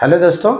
Hello दोस्तों।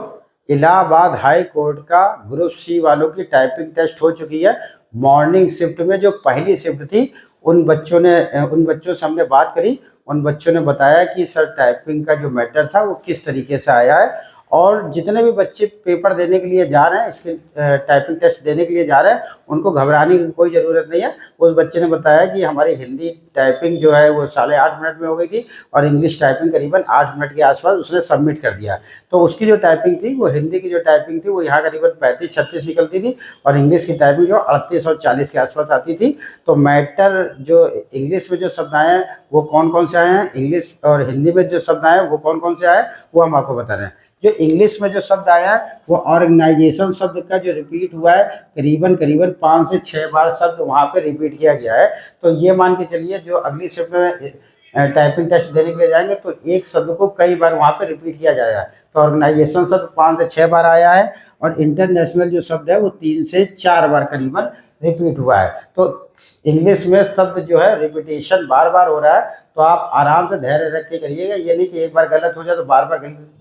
Allahabad high court का group C वालों की टाइपिंग टेस्ट हो चुकी है। मॉर्निंग शिफ्ट में जो पहली शिफ्ट थी उन बच्चों से हमने बात करी। उन बच्चों ने बताया कि सर टाइपिंग का जो मैटर था वो किस तरीके से आया है, और जितने भी बच्चे पेपर देने के लिए जा रहे हैं, इसके टाइपिंग टेस्ट देने के लिए जा रहे हैं, उनको घबराने की कोई ज़रूरत नहीं है। उस बच्चे ने बताया कि हमारी हिंदी टाइपिंग जो है वो 8.5 मिनट में हो गई थी, और इंग्लिश टाइपिंग करीबन 8 मिनट के आसपास उसने सबमिट कर दिया। तो उसकी जो टाइपिंग थी, वो हिंदी की जो टाइपिंग थी वो यहाँ करीबन 35-36 निकलती थी, और इंग्लिश की टाइपिंग जो 38 और 40 के आसपास आती थी। तो मैटर जो इंग्लिश में जो शब्द आए हैं वो कौन कौन से आए हैं, इंग्लिश और हिंदी में जो शब्द आए हैं वो कौन कौन से आए हैं, वो हम आपको बता रहे हैं। जो इंग्लिश में जो शब्द आया है वो ऑर्गेनाइजेशन शब्द का जो रिपीट हुआ है, करीबन करीबन 5 से 6 बार शब्द वहाँ पे रिपीट किया गया है। तो ये मान के चलिए जो अगली शिफ्ट में टाइपिंग टेस्ट देने के लिए जाएंगे तो एक शब्द को कई बार वहाँ पे रिपीट किया जाएगा। तो ऑर्गेनाइजेशन शब्द 5 से 6 बार आया है, और इंटरनेशनल जो शब्द है वो 3 से 4 बार करीबन रिपीट हुआ है। तो इंग्लिश में शब्द जो है रिपीटेशन बार बार हो रहा है, तो आप आराम से धैर्य रख के करिएगा। ये नहीं कि एक बार गलत हो जाए तो बार बार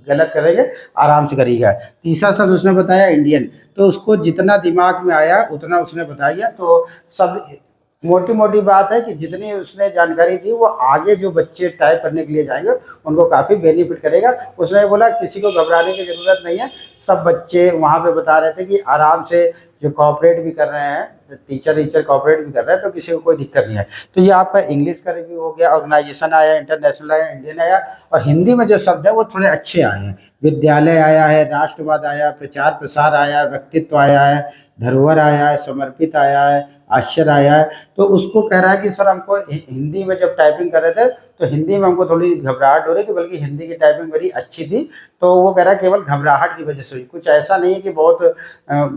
गलत करेंगे, आराम से करिएगा। तीसरा शब्द उसने बताया इंडियन, तो उसको जितना दिमाग में आया उतना उसने बताया। तो सब मोटी मोटी बात है कि जितनी उसने जानकारी दी वो आगे जो बच्चे टाइप करने के लिए जाएंगे उनको काफ़ी बेनिफिट करेगा। उसने बोला किसी को घबराने की ज़रूरत नहीं है। सब बच्चे वहाँ पे बता रहे थे कि आराम से जो कॉपरेट भी कर रहे हैं, टीचर कॉपरेट भी कर रहे हैं, तो किसी को कोई दिक्कत नहीं है। तो ये आपका इंग्लिश का रिव्यू हो गया, ऑर्गेनाइजेशन आया, इंटरनेशनल आया, इंडियन आया, और हिंदी में जो शब्द है वो थोड़े अच्छे आए हैं। विद्यालय आया है, राष्ट्रवाद आया, प्रचार प्रसार आया, व्यक्तित्व आया है, धरोहर आया है, समर्पित आया है, आश्चर्य आया है। तो उसको कह रहा है कि सर हमको हिंदी में जब टाइपिंग कर रहे थे तो हिंदी में हमको थोड़ी घबराहट हो रही थी, बल्कि हिंदी की टाइपिंग मेरी अच्छी थी। तो वो कह रहा है केवल घबराहट की वजह से हुई, कुछ ऐसा नहीं है कि बहुत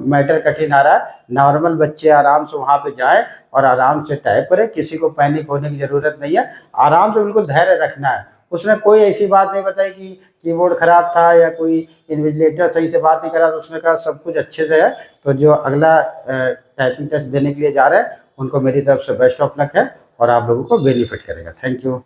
मैटर कठिन आ रहा है। नॉर्मल बच्चे आराम से वहाँ पे जाएं और आराम से टाइप करें, किसी को पैनिक होने की ज़रूरत नहीं है। आराम से बिल्कुल धैर्य रखना है। उसने कोई ऐसी बात नहीं बताई कि कीबोर्ड खराब था या कोई इन्विजिलेटर सही से बात नहीं करा। तो उसने कहा सब कुछ अच्छे से है। तो जो अगला टाइपिंग टेस्ट देने के लिए जा रहे हैं उनको मेरी तरफ से बेस्ट ऑफ लक है, और आप लोगों को बेनिफिट करेगा। Thank you.